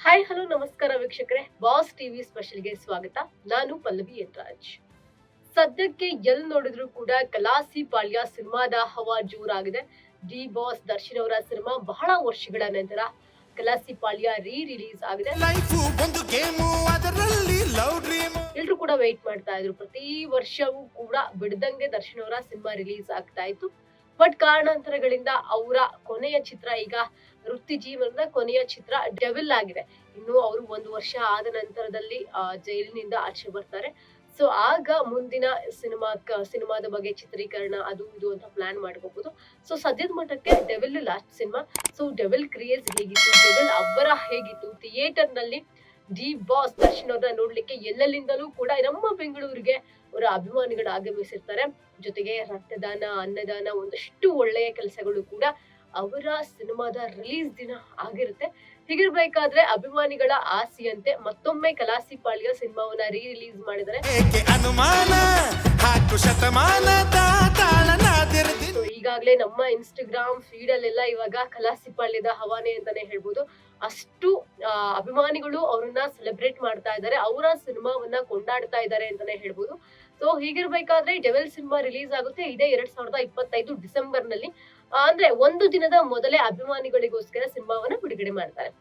Hi hello ನಮಸ್ಕಾರ ವೀಕ್ಷಕರೇ, boss TV ಸ್ಪೆಷಲ್ಗೆ ಸ್ವಾಗತ. ನಾನು ಪಲ್ಲವಿ ಯನ್ರಾಜ್. ಸದ್ಯಕ್ಕೆ ಎಲ್ ನೋಡಿದ್ರು ಕೂಡ ಕಲಾಸಿ ಪಾಳ್ಯ ಸಿನಿಮಾದ ಹವಾ ಜೋರಾಗಿದೆ. ಡಿ ಬಾಸ್ ದರ್ಶನ್ ಅವರ ಸಿನಿಮಾ ಬಹಳ ವರ್ಷಗಳ ನಂತರ ಕಲಾಸಿ ಪಾಳ್ಯ ರಿಲೀಸ್ ಆಗಿದೆ. ಎಲ್ರು ಕೂಡ ವೆಯ್ಟ್ ಮಾಡ್ತಾ ಇದ್ರು. ಪ್ರತಿ ವರ್ಷವೂ ಕೂಡ ಬಿಡದಂಗೆ ದರ್ಶನ್ ಅವರ ಸಿನಿಮಾ ರಿಲೀಸ್ ಆಗ್ತಾ ಇತ್ತು. ಬಟ್ ಕಾರಣಾಂತರಗಳಿಂದ ಅವರ ಕೊನೆಯ ಚಿತ್ರ ಈಗ ವೃತ್ತಿ ಜೀವನದ ಕೊನೆಯ ಚಿತ್ರ ಡೆವಿಲ್ ಆಗಿದೆ. ಇನ್ನು ಅವರು 1 ವರ್ಷ ಆದ ನಂತರದಲ್ಲಿ ಜೈಲಿನಿಂದ ಆಚೆ ಬರ್ತಾರೆ. ಸೊ ಆಗ ಮುಂದಿನ ಸಿನಿಮಾದ ಬಗ್ಗೆ ಚಿತ್ರೀಕರಣ ಅದು ಇದು ಅಂತ ಪ್ಲಾನ್ ಮಾಡ್ಕೋಬಹುದು. ಸೊ ಸದ್ಯದ ಮಟ್ಟಕ್ಕೆ devil last cinema. So devil craze ಹೇಗಿತ್ತು, ಡೆವಿಲ್ ಅಬ್ಬರ ಹೇಗಿತ್ತು, ಥಿಯೇಟರ್ ನಲ್ಲಿ ಡಿ ಬಾಸ್ ದರ್ಶನ್ ಅವ್ರನ್ನ ನೋಡ್ಲಿಕ್ಕೆ ಎಲ್ಲೆಲ್ಲಿಂದಲೂ ಕೂಡ ನಮ್ಮ ಬೆಂಗಳೂರಿಗೆ ಅವರ ಅಭಿಮಾನಿಗಳು ಆಗಮಿಸಿರ್ತಾರೆ. ಜೊತೆಗೆ ರಕ್ತದಾನ, ಅನ್ನದಾನ, ಒಂದಷ್ಟು ಒಳ್ಳೆಯ ಕೆಲಸಗಳು ಕೂಡ ಅವರ ಸಿನಿಮಾದ ರಿಲೀಸ್ ದಿನ ಆಗಿರುತ್ತೆ. ಹೀಗಿರ್ಬೇಕಾದ್ರೆ ಅಭಿಮಾನಿಗಳ ಆಸೆಯಂತೆ ಮತ್ತೊಮ್ಮೆ ಕಲಾಸಿ ಪಾಳ್ಯ ಸಿನಿಮಾವನ್ನ ರಿಲೀಸ್ ಮಾಡಿದರೆ ಈಗಾಗಲೇ ನಮ್ಮ ಇನ್ಸ್ಟಾಗ್ರಾಮ್ ಫೀಡ್ ಅಲ್ಲೆಲ್ಲ ಇವಾಗ ಕಲಾಸಿ ಪಾಳ್ಯದ ಹವಾನೆ ಅಂತಾನೆ ಹೇಳ್ಬೋದು. ಅಷ್ಟು ಅಭಿಮಾನಿಗಳು ಅವ್ರನ್ನ ಸೆಲೆಬ್ರೇಟ್ ಮಾಡ್ತಾ ಇದ್ದಾರೆ, ಅವರ ಸಿನಿಮಾವನ್ನ ಕೊಂಡಾಡ್ತಾ ಇದ್ದಾರೆ ಅಂತಾನೆ ಹೇಳ್ಬೋದು. ಸೊ ಹೀಗಿರ್ಬೇಕಾದ್ರೆ ಡೆವಿಲ್ ಸಿನಿಮಾ ರಿಲೀಸ್ ಆಗುತ್ತೆ ಇದೇ 2025 ಡಿಸೆಂಬರ್ ನಲ್ಲಿ. ಅಂದ್ರೆ ಒಂದು ದಿನದ ಮೊದಲೇ ಅಭಿಮಾನಿಗಳಿಗೋಸ್ಕರ ಸಿನಿಮಾವನ್ನ ಬಿಡುಗಡೆ ಮಾಡ್ತಾರೆ.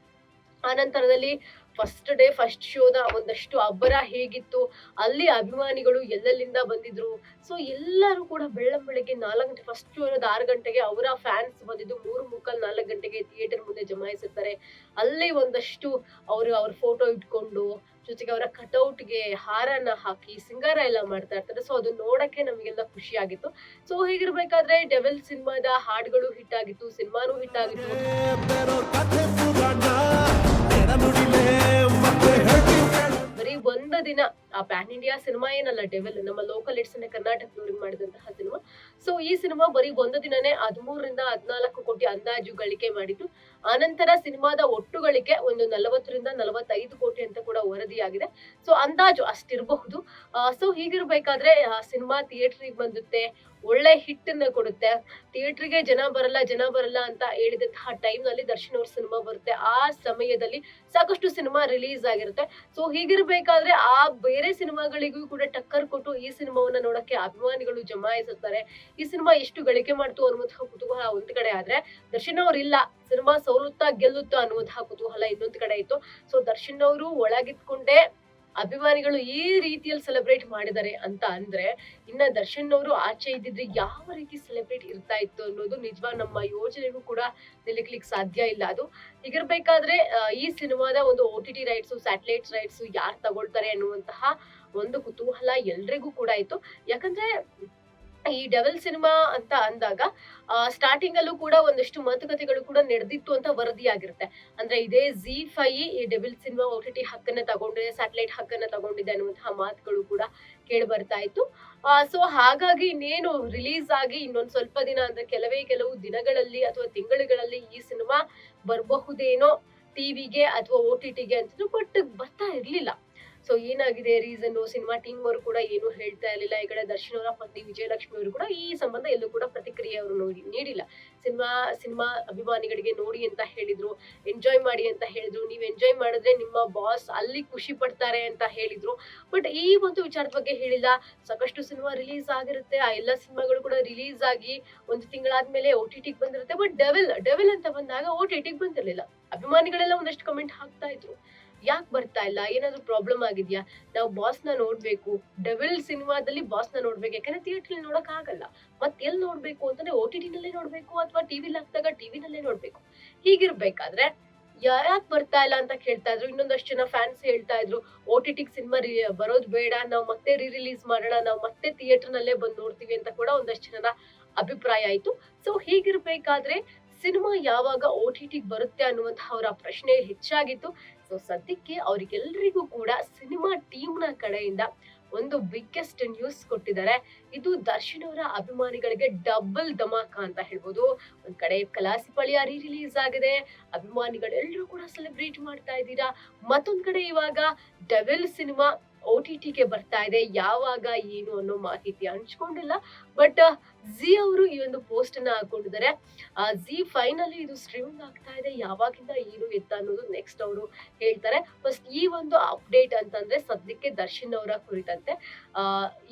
ಆ ನಂತರದಲ್ಲಿ ಫಸ್ಟ್ ಡೇ ಫಸ್ಟ್ ಶೋದ ಒಂದಷ್ಟು ಅಬ್ಬರ ಹೇಗಿತ್ತು, ಅಲ್ಲಿ ಅಭಿಮಾನಿಗಳು ಎಲ್ಲೆಲ್ಲಿಂದ ಬಂದಿದ್ರು. ಸೊ ಎಲ್ಲರೂ ಕೂಡ ಬೆಳ್ಳಂಬೆಳಗ್ಗೆ 4 ಗಂಟೆ, ಫಸ್ಟ್ ಶೋ ಇರೋದು 6 ಗಂಟೆಗೆ, ಅವರ ಫ್ಯಾನ್ಸ್ ಬಂದಿದ್ದು 3:45 4 ಗಂಟೆಗೆ ಥಿಯೇಟರ್ ಮುಂದೆ ಜಮಾಯಿಸಿರ್ತಾರೆ. ಅಲ್ಲಿ ಒಂದಷ್ಟು ಅವ್ರ ಫೋಟೋ ಇಟ್ಕೊಂಡು, ಜೊತೆಗೆ ಅವರ ಕಟೌಟ್ಗೆ ಹಾರನ ಹಾಕಿ ಸಿಂಗಾರ ಎಲ್ಲ ಮಾಡ್ತಾ ಇರ್ತಾರೆ. ಸೊ ಅದು ನೋಡಕ್ಕೆ ನಮಗೆಲ್ಲ ಖುಷಿ ಆಗಿತ್ತು. ಸೊ ಹೀಗಿರ್ಬೇಕಾದ್ರೆ ಡೆವಿಲ್ ಸಿನಿಮಾದ ಹಾಡುಗಳು ಹಿಟ್ ಆಗಿತ್ತು, ಸಿನಿಮಾನು ಹಿಟ್ ಆಗಿತ್ತು. ಬರೀ ಒಂದು ದಿನ ಆ ಪ್ಯಾನ್ ಇಂಡಿಯಾ ಸಿನಿಮಾ ಏನಲ್ಲ ಡೆವಿಲ್, ನಮ್ಮ ಲೋಕಲ್ ಇಟ್ಸ್ ಕರ್ನಾಟಕದವ್ರಿಗೆ ಮಾಡಿದಂತಹ ಸಿನಿಮಾ. ಸೊ ಈ ಸಿನಿಮಾ ಬರೀ ಒಂದು ದಿನನೇ 13 ರಿಂದ 14 ಕೋಟಿ ಅಂದಾಜು ಗಳಿಕೆ ಮಾಡಿತ್ತು. ಆನಂತರ ಸಿನಿಮಾದ ಒಟ್ಟು ಗಳಿಕೆ ಒಂದು 40 ರಿಂದ 45 ಕೋಟಿ ಅಂತ ಕೂಡ ವರದಿಯಾಗಿದೆ. ಸೊ ಅಂದಾಜು ಅಷ್ಟಿರಬಹುದು. ಸೊ ಹೀಗಿರ್ಬೇಕಾದ್ರೆ ಸಿನಿಮಾ ಥಿಯೇಟರ್ಗೆ ಬಂದುತ್ತೆ, ಒಳ್ಳೆ ಹಿಟ್ ಅನ್ನ ಕೊಡುತ್ತೆ. ಥಿಯೇಟರ್ಗೆ ಜನ ಬರಲ್ಲ ಅಂತ ಹೇಳಿದಂತಹ ಟೈಮ್ ನಲ್ಲಿ ದರ್ಶನ್ ಅವ್ರ ಸಿನಿಮಾ ಬರುತ್ತೆ. ಆ ಸಮಯದಲ್ಲಿ ಸಾಕಷ್ಟು ಸಿನಿಮಾ ರಿಲೀಸ್ ಆಗಿರುತ್ತೆ. ಸೊ ಹೀಗಿರ್ಬೇಕಾದ್ರೆ ಆ ಬೇರೆ ಸಿನಿಮಾಗಳಿಗೂ ಕೂಡ ಟಕ್ಕರ್ ಕೊಟ್ಟು ಈ ಸಿನಿಮಾವನ್ನ ನೋಡಕ್ಕೆ ಅಭಿಮಾನಿಗಳು ಜಮಾಯಿಸುತ್ತಾರೆ. ಈ ಸಿನಿಮಾ ಎಷ್ಟು ಗಳಿಕೆ ಮಾಡ್ತು ಅನ್ನುವಂತಹ ಕುತೂಹಲ ಒಂದ್ ಕಡೆ ಆದ್ರೆ, ದರ್ಶನ್ ಅವ್ರು ಇಲ್ಲ, ಸಿನಿಮಾ ಸೋಲುತ್ತಾ ಗೆಲ್ಲುತ್ತಾ ಅನ್ನುವಂತಹ ಕುತೂಹಲ ಇನ್ನೊಂದ್ ಕಡೆ ಇತ್ತು. ಸೊ ದರ್ಶನ್ ಅವರು ಒಳಗಿದ್ಕೊಂಡೇ ಅಭಿಮಾನಿಗಳು ಈ ರೀತಿಯಲ್ಲಿ ಸೆಲೆಬ್ರೇಟ್ ಮಾಡಿದ್ದಾರೆ ಅಂತ ಅಂದ್ರೆ, ಇನ್ನ ದರ್ಶನ್ ಅವರು ಆಚೆ ಇದ್ದಿದ್ರೆ ಯಾವ ರೀತಿ ಸೆಲೆಬ್ರೇಟ್ ಇರ್ತಾ ಇತ್ತು ಅನ್ನೋದು ನಿಜವಾ ನಮ್ಮ ಯೋಚನೆಗೂ ಕೂಡ ನಿಲ್ಲಿಕ್ಲಿಕ್ಕೆ ಸಾಧ್ಯ ಇಲ್ಲ. ಅದು ಹೀಗಿರ್ಬೇಕಾದ್ರೆ ಈ ಸಿನಿಮಾದ ಒಂದು OTT ರೈಟ್ಸ್, ಸ್ಯಾಟಲೈಟ್ ರೈಟ್ಸ್ ಯಾರು ತಗೊಳ್ತಾರೆ ಅನ್ನುವಂತಹ ಒಂದು ಕುತೂಹಲ ಎಲ್ರಿಗೂ ಕೂಡ ಇತ್ತು. ಯಾಕಂದ್ರೆ ಈ ಡೆವಿಲ್ ಸಿನಿಮಾ ಅಂತ ಅಂದಾಗ ಸ್ಟಾರ್ಟಿಂಗ್ ಅಲ್ಲೂ ಕೂಡ ಒಂದಷ್ಟು ಮಾತುಕತೆಗಳು ಕೂಡ ನಡೆದಿತ್ತು ಅಂತ ವರದಿಯಾಗಿರುತ್ತೆ. ಅಂದ್ರೆ ಇದೇ ZEE5 ಈ ಡೆವಿಲ್ ಸಿನಿಮಾ OTT ಹಕ್ಕನ್ನ ತಗೊಂಡಿದೆ, ಸ್ಯಾಟಲೈಟ್ ಹಕ್ಕನ್ನ ತಗೊಂಡಿದೆ ಅನ್ನುವಂತಹ ಮಾತುಗಳು ಕೂಡ ಕೇಳಿ ಬರ್ತಾ ಇತ್ತು. ಸೊ ಹಾಗಾಗಿ ಇನ್ನೇನು ರಿಲೀಸ್ ಆಗಿ ಇನ್ನೊಂದ್ ಸ್ವಲ್ಪ ದಿನ ಅಂದ್ರೆ ಕೆಲವು ದಿನಗಳಲ್ಲಿ ಅಥವಾ ತಿಂಗಳುಗಳಲ್ಲಿ ಈ ಸಿನಿಮಾ ಬರಬಹುದೇನೋ ಟಿವಿಗೆ ಅಥವಾ OTTಗೆ ಅಂತ, ಬಟ್ ಬರ್ತಾ ಇರ್ಲಿಲ್ಲ. ಸೊ ಏನಾಗಿದೆ ರೀಸನ್, ಸಿನಿಮಾ ಟೀಮ್ ಅವರು ಕೂಡ ಏನು ಹೇಳ್ತಾ ಇರ್ಲಿಲ್ಲ. ಈ ಕಡೆ ದರ್ಶನ್ ಅವರ ಪತ್ನಿ ವಿಜಯಲಕ್ಷ್ಮಿ ಅವರು ಕೂಡ ಈ ಸಂಬಂಧ ಎಲ್ಲೂ ಕೂಡ ಪ್ರತಿಕ್ರಿಯೆ ಅವರು ನೀಡಿಲ್ಲ. ಸಿನಿಮಾ ಅಭಿಮಾನಿಗಳಿಗೆ ನೋಡಿ ಅಂತ ಹೇಳಿದ್ರು, ಎಂಜಾಯ್ ಮಾಡಿ ಅಂತ ಹೇಳಿದ್ರು. ನೀವ್ ಎಂಜಾಯ್ ಮಾಡಿದ್ರೆ ನಿಮ್ಮ ಬಾಸ್ ಅಲ್ಲಿ ಖುಷಿ ಪಡ್ತಾರೆ ಅಂತ ಹೇಳಿದ್ರು. ಬಟ್ ಈ ಒಂದು ವಿಚಾರದ ಬಗ್ಗೆ ಹೇಳಿಲ್ಲ. ಸಾಕಷ್ಟು ಸಿನಿಮಾ ರಿಲೀಸ್ ಆಗಿರುತ್ತೆ, ಆ ಎಲ್ಲಾ ಸಿನಿಮಾಗಳು ಕೂಡ ರಿಲೀಸ್ ಆಗಿ ಒಂದು ತಿಂಗಳಾದ್ಮೇಲೆ OTTಗೆ ಬಂದಿರುತ್ತೆ. ಬಟ್ ಡೆವಿಲ್ ಅಂತ ಬಂದಾಗ OTTಗೆ ಬಂದಿರ್ಲಿಲ್ಲ. ಅಭಿಮಾನಿಗಳೆಲ್ಲ ಒಂದಷ್ಟು ಕಮೆಂಟ್ ಹಾಕ್ತಾ ಇದ್ರು, ಯಾಕೆ ಬರ್ತಾ ಇಲ್ಲ, ಏನಾದ್ರು ಪ್ರಾಬ್ಲಮ್ ಆಗಿದ್ಯಾ, ನಾವು ಬಾಸ್ ನ ನೋಡ್ಬೇಕು, ಡೆವಿಲ್ ಸಿನಿಮಾದಲ್ಲಿ ಬಾಸ್ ನ ನೋಡ್ಬೇಕು, ಯಾಕಂದ್ರೆ ಥಿಯೇಟರ್ ನೋಡಕ್ ಆಗಲ್ಲ, ಮತ್ ಎಲ್ ನೋಡ್ಬೇಕು ಅಂತಂದ್ರೆ OTT ನಲ್ಲೇ ನೋಡ್ಬೇಕು ಅಥವಾ ಟಿವಿಲಿ ಹಾಕ್ದಾಗ ಟಿವಿನಲ್ಲೇ ನೋಡ್ಬೇಕು. ಹೀಗಿರ್ಬೇಕಾದ್ರೆ ಯಾಕೆ ಬರ್ತಾ ಇಲ್ಲ ಅಂತ ಕೇಳ್ತಾ ಇದ್ರು. ಇನ್ನೊಂದಷ್ಟು ಜನ ಫ್ಯಾನ್ಸ್ ಹೇಳ್ತಾ ಇದ್ರು, OTT ಸಿನಿಮಾ ಬರೋದು ಬೇಡ, ನಾವು ಮತ್ತೆ ರಿಲೀಸ್ ಮಾಡೋಣ, ನಾವು ಮತ್ತೆ ಥಿಯೇಟರ್ ನಲ್ಲೇ ಬಂದು ನೋಡ್ತೀವಿ ಅಂತ ಕೂಡ ಒಂದಷ್ಟು ಜನರ ಅಭಿಪ್ರಾಯ ಆಯ್ತು. ಸೊ ಹೀಗಿರ್ಬೇಕಾದ್ರೆ ಸಿನಿಮಾ ಯಾವಾಗ OTTಗೆ ಬರುತ್ತೆ ಅನ್ನುವಂತಹ ಅವರ ಪ್ರಶ್ನೆ ಹೆಚ್ಚಾಗಿತ್ತು. ಸೊ ಸದ್ಯಕ್ಕೆ ಅವ್ರಿಗೆಲ್ರಿಗೂ ಕೂಡ ಸಿನಿಮಾ ಟೀಮ್ ನ ಕಡೆಯಿಂದ ಒಂದು ಬಿಗ್ಗೆಸ್ಟ್ ನ್ಯೂಸ್ ಕೊಟ್ಟಿದ್ದಾರೆ. ಇದು ದರ್ಶನ್ ಅವರ ಅಭಿಮಾನಿಗಳಿಗೆ ಡಬಲ್ ಧಮಾಕ ಅಂತ ಹೇಳ್ಬೋದು. ಒಂದ್ ಕಡೆ ಕಲಾಸಿ ಪಾಳ್ಯ ರಿಲೀಸ್ ಆಗಿದೆ, ಅಭಿಮಾನಿಗಳೆಲ್ಲರೂ ಕೂಡ ಸೆಲೆಬ್ರೇಟ್ ಮಾಡ್ತಾ ಇದ್ದೀರಾ. ಮತ್ತೊಂದ್ ಕಡೆ ಇವಾಗ ಡೆವಿಲ್ ಸಿನಿಮಾ OTTಗೆ ಬರ್ತಾ ಇದೆ. ಯಾವಾಗ ಏನು ಅನ್ನೋ ಮಾಹಿತಿ ಹಂಚ್ಕೊಂಡಿಲ್ಲ. ಬಟ್ ಝೀ ಅವರು ಈ ಒಂದು ಪೋಸ್ಟ್ ಅನ್ನ ಹಾಕೊಂಡಿದ್ದಾರೆ. ಝೀ5 ನಲ್ಲಿ ಇದು ಸ್ಟ್ರೀಮಿಂಗ್ ಆಗ್ತಾ ಇದೆ. ಯಾವಾಗಿಂದ ಏನು ಎತ್ತ ಅನ್ನೋದು ನೆಕ್ಸ್ಟ್ ಅವರು ಹೇಳ್ತಾರೆ. ಫಸ್ಟ್ ಈ ಒಂದು ಅಪ್ಡೇಟ್ ಅಂತಂದ್ರೆ ಸದ್ಯಕ್ಕೆ ದರ್ಶನ್ ಅವರ ಕುರಿತಂತೆ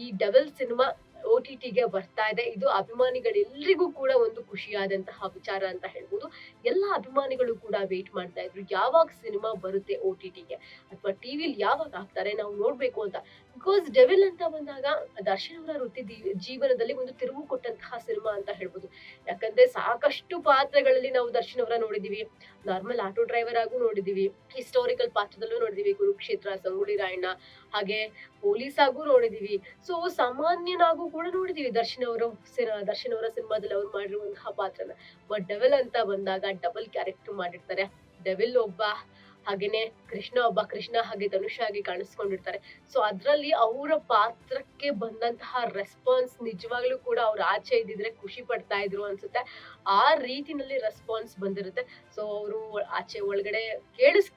ಈ ಡೆವಿಲ್ ಸಿನಿಮಾ OTTಗೆ ಬರ್ತಾ ಇದೆ. ಇದು ಅಭಿಮಾನಿಗಳೆಲ್ಲರಿಗೂ ಕೂಡ ಒಂದು ಖುಷಿಯಾದಂತಹ ವಿಚಾರ ಅಂತ ಹೇಳ್ಬೋದು. ಎಲ್ಲ ಅಭಿಮಾನಿಗಳು ಕೂಡ ವೇಟ್ ಮಾಡ್ತಾ ಇದ್ರು, ಯಾವಾಗ ಸಿನಿಮಾ ಬರುತ್ತೆ OTTಗೆ ಅಥವಾ ಟಿವಿಲಿ ಯಾವಾಗ ಹಾಕ್ತಾರೆ ನಾವು ನೋಡ್ಬೇಕು ಅಂತ. ಬಿಕಾಸ್ ಡೆವಿಲ್ ಅಂತ ಬಂದಾಗ ದರ್ಶನ್ ಅವರ ವೃತ್ತಿ ಜೀವನದಲ್ಲಿ ಒಂದು ತಿರುವು ಕೊಟ್ಟಂತಹ ಸಿನಿಮಾ ಅಂತ ಹೇಳ್ಬೋದು. ಯಾಕಂದ್ರೆ ಸಾಕಷ್ಟು ಪಾತ್ರಗಳಲ್ಲಿ ನಾವು ದರ್ಶನ್ ಅವರ ನೋಡಿದೀವಿ. ನಾರ್ಮಲ್ ಆಟೋ ಡ್ರೈವರ್ ಆಗೂ ನೋಡಿದೀವಿ, ಹಿಸ್ಟಾರಿಕಲ್ ಪಾತ್ರದಲ್ಲೂ ನೋಡಿದೀವಿ, ಕುರುಕ್ಷೇತ್ರ, ಸಂಗೊಳ್ಳಿ ರಾಯಣ್ಣ, ಹಾಗೆ ಪೊಲೀಸ್ ಆಗೂ ನೋಡಿದೀವಿ. ಸೊ ಸಾಮಾನ್ಯನಾಗೂ ಕೂಡ ನೋಡಿದೀವಿ ದರ್ಶನ್ ಅವರ ಸಿನಿಮಾದಲ್ಲಿ ಅವ್ರು ಮಾಡಿರುವಂತಹ ಪಾತ್ರನ. ಬಟ್ ಡೆವಿಲ್ ಅಂತ ಬಂದಾಗ ಡಬಲ್ ಕ್ಯಾರೆಕ್ಟರ್ ಮಾಡಿರ್ತಾರೆ. ಡೆವಿಲ್ ಒಬ್ಬ, ಹಾಗೇನೆ ಕೃಷ್ಣ ಹಾಗೆ ಧನುಷ್ ಆಗಿ ಕಾಣಿಸ್ಕೊಂಡಿರ್ತಾರೆ. ಸೊ ಅದ್ರಲ್ಲಿ ಅವರ ಪಾತ್ರಕ್ಕೆ ಬಂದಂತಹ ರೆಸ್ಪಾನ್ಸ್ ನಿಜವಾಗ್ಲೂ ಕೂಡ ಅವ್ರು ಆಚೆ ಇದ್ದಿದ್ರೆ ಖುಷಿ ಪಡ್ತಾ ಇದ್ರು ಅನ್ಸುತ್ತೆ. ಆ ರೀತಿನಲ್ಲಿ ರೆಸ್ಪಾನ್ಸ್ ಬಂದಿರುತ್ತೆ. ಸೊ ಅವರು ಆಚೆ ಒಳಗಡೆ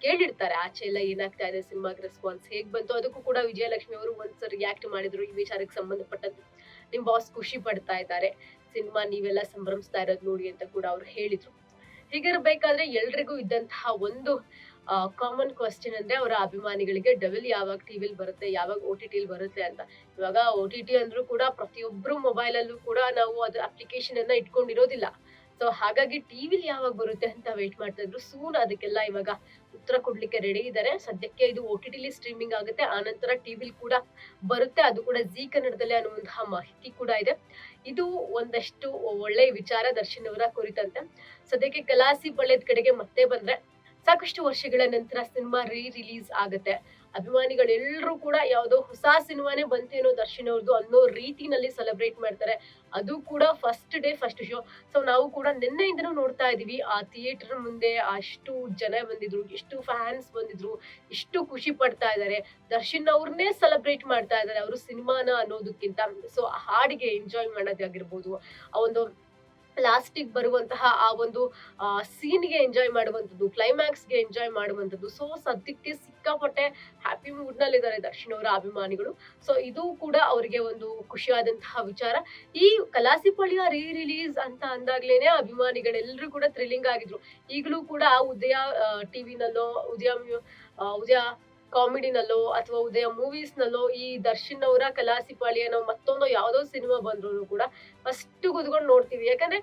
ಕೇಳಿರ್ತಾರೆ ಆಚೆ ಎಲ್ಲ ಏನಾಗ್ತಾ ಇದೆ, ಸಿನಿಮಾಗೆ ರೆಸ್ಪಾನ್ಸ್ ಹೇಗ್ ಬಂತು. ಅದಕ್ಕೂ ಕೂಡ ವಿಜಯಲಕ್ಷ್ಮಿ ಅವರು ಒಂದ್ಸರಿ ರಿಯಾಕ್ಟ್ ಮಾಡಿದ್ರು ಈ ವಿಚಾರಕ್ಕೆ ಸಂಬಂಧಪಟ್ಟಂತೆ. ನಿಮ್ ಬಾಸ್ ಖುಷಿ ಪಡ್ತಾ ಇದ್ದಾರೆ, ಸಿನಿಮಾ ನೀವೆಲ್ಲ ಸಂಭ್ರಮಿಸ್ತಾ ಇರೋದು ನೋಡಿ ಅಂತ ಕೂಡ ಅವ್ರು ಹೇಳಿದ್ರು. ಹೀಗಿರ್ಬೇಕಾದ್ರೆ ಎಲ್ರಿಗೂ ಇದ್ದಂತಹ ಒಂದು ಕಾಮನ್ ಕ್ವಶನ್ ಅಂದ್ರೆ ಅವರ ಅಭಿಮಾನಿಗಳಿಗೆ ಡೆವಿಲ್ ಯಾವಾಗ ಟಿವಿಲ್ ಬರುತ್ತೆ, ಯಾವಾಗ OTT ಬರುತ್ತೆ ಅಂತ. ಇವಾಗ OTT ಅಂದ್ರೂ ಕೂಡ ಪ್ರತಿಯೊಬ್ರು ಮೊಬೈಲ್ ಅಲ್ಲೂ ಕೂಡ ನಾವು ಅದ್ರ ಅಪ್ಲಿಕೇಶನ್ ಅನ್ನ ಇಟ್ಕೊಂಡಿರೋದಿಲ್ಲ. ಸೊ ಹಾಗಾಗಿ ಟಿವಿಲಿ ಯಾವಾಗ ಬರುತ್ತೆ ಅಂತ ವೇಟ್ ಮಾಡ್ತಾ ಇದ್ರು. ಸೂನ್ ಅದಕ್ಕೆಲ್ಲ ಇವಾಗ ಉತ್ತರ ಕೊಡ್ಲಿಕ್ಕೆ ರೆಡಿ ಇದ್ದಾರೆ. ಸದ್ಯಕ್ಕೆ ಇದು OTTಲಿ ಸ್ಟ್ರೀಮಿಂಗ್ ಆಗುತ್ತೆ, ಆನಂತರ ಟಿವಿಲ್ ಕೂಡ ಬರುತ್ತೆ, ಅದು ಕೂಡ ಝೀ ಕನ್ನಡದಲ್ಲಿ ಅನ್ನುವಂತಹ ಮಾಹಿತಿ ಕೂಡ ಇದೆ. ಇದು ಒಂದಷ್ಟು ಒಳ್ಳೆ ವಿಚಾರ ದರ್ಶನ್ ಅವರ ಕುರಿತಂತೆ. ಸದ್ಯಕ್ಕೆ ಕಲಾಸಿ ಪಳ್ಯದ ಕಡೆಗೆ ಮತ್ತೆ ಬಂದ್ರೆ, ಸಾಕಷ್ಟು ವರ್ಷಗಳ ನಂತರ ಸಿನಿಮಾ ರಿಲೀಸ್ ಆಗುತ್ತೆ. ಅಭಿಮಾನಿಗಳೆಲ್ಲರೂ ಕೂಡ ಯಾವುದೋ ಹೊಸ ಸಿನಿಮಾನೇ ಬಂತೇನೋ ದರ್ಶನ್ ಅವ್ರದ್ದು ಅನ್ನೋ ರೀತಿನಲ್ಲಿ ಸೆಲೆಬ್ರೇಟ್ ಮಾಡ್ತಾರೆ. ಅದು ಕೂಡ first day first show. So ನಾವು ಕೂಡ ನಿನ್ನೆಯಿಂದನೂ ನೋಡ್ತಾ ಇದೀವಿ, ಆ ಥಿಯೇಟರ್ ಮುಂದೆ ಅಷ್ಟು ಜನ ಬಂದಿದ್ರು, ಎಷ್ಟು ಫ್ಯಾನ್ಸ್ ಬಂದಿದ್ರು, ಎಷ್ಟು ಖುಷಿ ಪಡ್ತಾ ಇದ್ದಾರೆ. ದರ್ಶನ್ ಅವ್ರನ್ನೇ ಸೆಲೆಬ್ರೇಟ್ ಮಾಡ್ತಾ ಇದ್ದಾರೆ ಅವರು ಸಿನಿಮಾನ ಅನ್ನೋದಕ್ಕಿಂತ. ಸೊ ಹಾಡಿಗೆ ಎಂಜಾಯ್ ಮಾಡೋದಾಗಿರ್ಬೋದು, ಆ ಒಂದು ಲಾಸ್ಟಿಗೆ ಬರುವಂತಹ ಆ ಒಂದು ಸೀನ್ಗೆ ಎಂಜಾಯ್ ಮಾಡುವಂಥದ್ದು, ಕ್ಲೈಮ್ಯಾಕ್ಸ್ಗೆ ಎಂಜಾಯ್ ಮಾಡುವಂಥದ್ದು. ಸೊ ಸದ್ಯಕ್ಕೆ ಸಿಕ್ಕಾಪಟ್ಟೆ ಹ್ಯಾಪಿ ಮೂಡ್ ನಲ್ಲಿ ಇದ್ದಾರೆ ದರ್ಶನ್ ಅವರ ಅಭಿಮಾನಿಗಳು. ಸೊ ಇದು ಕೂಡ ಅವರಿಗೆ ಒಂದು ಖುಷಿಯಾದಂತಹ ವಿಚಾರ. ಈ ಕಲಾಸಿಪಳ್ಯ ರಿಲೀಸ್ ಅಂತ ಅಂದಾಗ್ಲೇನೆ ಅಭಿಮಾನಿಗಳೆಲ್ಲರೂ ಕೂಡ ಥ್ರಿಲ್ಲಿಂಗ್ ಆಗಿದ್ರು. ಈಗಲೂ ಕೂಡ ಉದಯ ಟಿವಿನಲ್ಲೋ, ಉದಯ ಕಾಮಿಡಿನಲ್ಲೋ ಅಥವಾ ಉದಯ ಮೂವೀಸ್ ನಲ್ಲೋ ಈ ದರ್ಶನ್ ಅವರ ಕಲಾಸಿಪಾಳ್ಯನೋ ಮತ್ತೊಂದು ಯಾವ್ದೋ ಸಿನಿಮಾ ಬಂದ್ರು ಕೂಡ ಫಸ್ಟ್ ಕುತ್ಕೊಂಡು ನೋಡ್ತೀವಿ. ಯಾಕಂದ್ರೆ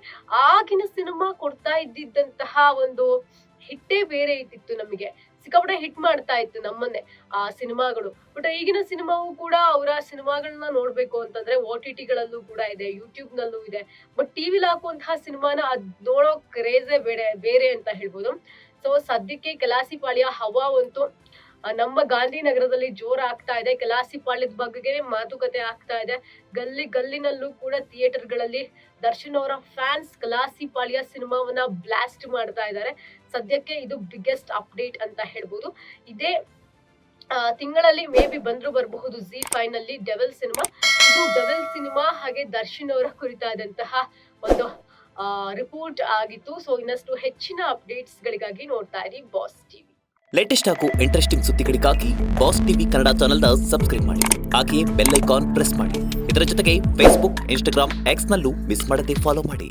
ಆಗಿನ ಸಿನಿಮಾ ಕೊಡ್ತಾ ಇದ್ದಿದ್ದಂತಹ ಒಂದು ಹಿಟ್ಟೇ ಬೇರೆ ಇತ್ತಿತ್ತು. ನಮಗೆ ಸಿಕ್ಕಾಪಟ್ಟೆ ಹಿಟ್ ಮಾಡ್ತಾ ಇತ್ತು ನಮ್ಮನ್ನೇ ಆ ಸಿನಿಮಾಗಳು. ಬಟ್ ಈಗಿನ ಸಿನಿಮಾವು ಕೂಡ ಅವರ ಸಿನಿಮಾಗಳನ್ನ ನೋಡ್ಬೇಕು ಅಂತಂದ್ರೆ OTTಗಳಲ್ಲೂ ಕೂಡ ಇದೆ, ಯೂಟ್ಯೂಬ್ ನಲ್ಲೂ ಇದೆ. ಬಟ್ ಟಿವಿಲಿ ಹಾಕುವಂತಹ ಸಿನಿಮಾನ ಅದ್ ನೋಡೋ ಕ್ರೇಜೇ ಬೇರೆ ಅಂತ ಹೇಳ್ಬೋದು. ಸೊ ಸದ್ಯಕ್ಕೆ ಕಲಾಸಿಪಾಳ್ಯ ಹವಾ ಅಂತೂ ನಮ್ಮ ಗಾಂಧಿನಗರದಲ್ಲಿ ಜೋರ ಆಗ್ತಾ ಇದೆ. ಕಲಾಸಿಪಾಳ್ಯದ ಬಗ್ಗೆ ಮಾತುಕತೆ ಆಗ್ತಾ ಇದೆ. ಗಲ್ಲಿನಲ್ಲೂ ಕೂಡ ಥಿಯೇಟರ್ಗಳಲ್ಲಿ ದರ್ಶನ್ ಅವರ ಫ್ಯಾನ್ಸ್ ಕಲಾಸಿಪಾಳ್ಯ ಸಿನಿಮಾವನ್ನ ಬ್ಲಾಸ್ಟ್ ಮಾಡ್ತಾ ಇದ್ದಾರೆ. ಸದ್ಯಕ್ಕೆ ಇದು ಬಿಗ್ಗೆಸ್ಟ್ ಅಪ್ಡೇಟ್ ಅಂತ ಹೇಳ್ಬೋದು. ಇದೇ ತಿಂಗಳಲ್ಲಿ ಮೇ ಬಿ ಬರಬಹುದು ಝೀ5 ನಲ್ಲಿ ಡೆವಿಲ್ ಸಿನಿಮಾ. ಇದು ಡೆವಿಲ್ ಸಿನಿಮಾ ಹಾಗೆ ದರ್ಶನ್ ಅವರ ಕುರಿತಾದಂತಹ ಒಂದು ರಿಪೋರ್ಟ್ ಆಗಿತ್ತು. ಸೊ ಇನ್ನಷ್ಟು ಹೆಚ್ಚಿನ ಅಪ್ಡೇಟ್ಸ್ ಗಳಿಗಾಗಿ ನೋಡ್ತಾ ಇರಿ ಬಾಸ್ ಟಿವಿ. ಲೇಟೆಸ್ಟ್ ಹಾಗೂ ಇಂಟ್ರೆಸ್ಟಿಂಗ್ ಸುದ್ದಿಗಳಿಗಾಗಿ ಬಾಸ್ ಟಿವಿ ಕನ್ನಡ ಚಾನೆಲ್ನ ಸಬ್ಸ್ಕ್ರೈಬ್ ಮಾಡಿ. ಹಾಗೆಯೇ ಬೆಲ್ ಐಕಾನ್ ಪ್ರೆಸ್ ಮಾಡಿ. ಇದರ ಜೊತೆಗೆ ಫೇಸ್ಬುಕ್, ಇನ್ಸ್ಟಾಗ್ರಾಮ್, ಎಕ್ಸ್ ನಲ್ಲೂ ಮಿಸ್ ಮಾಡದೆ ಫಾಲೋ ಮಾಡಿ.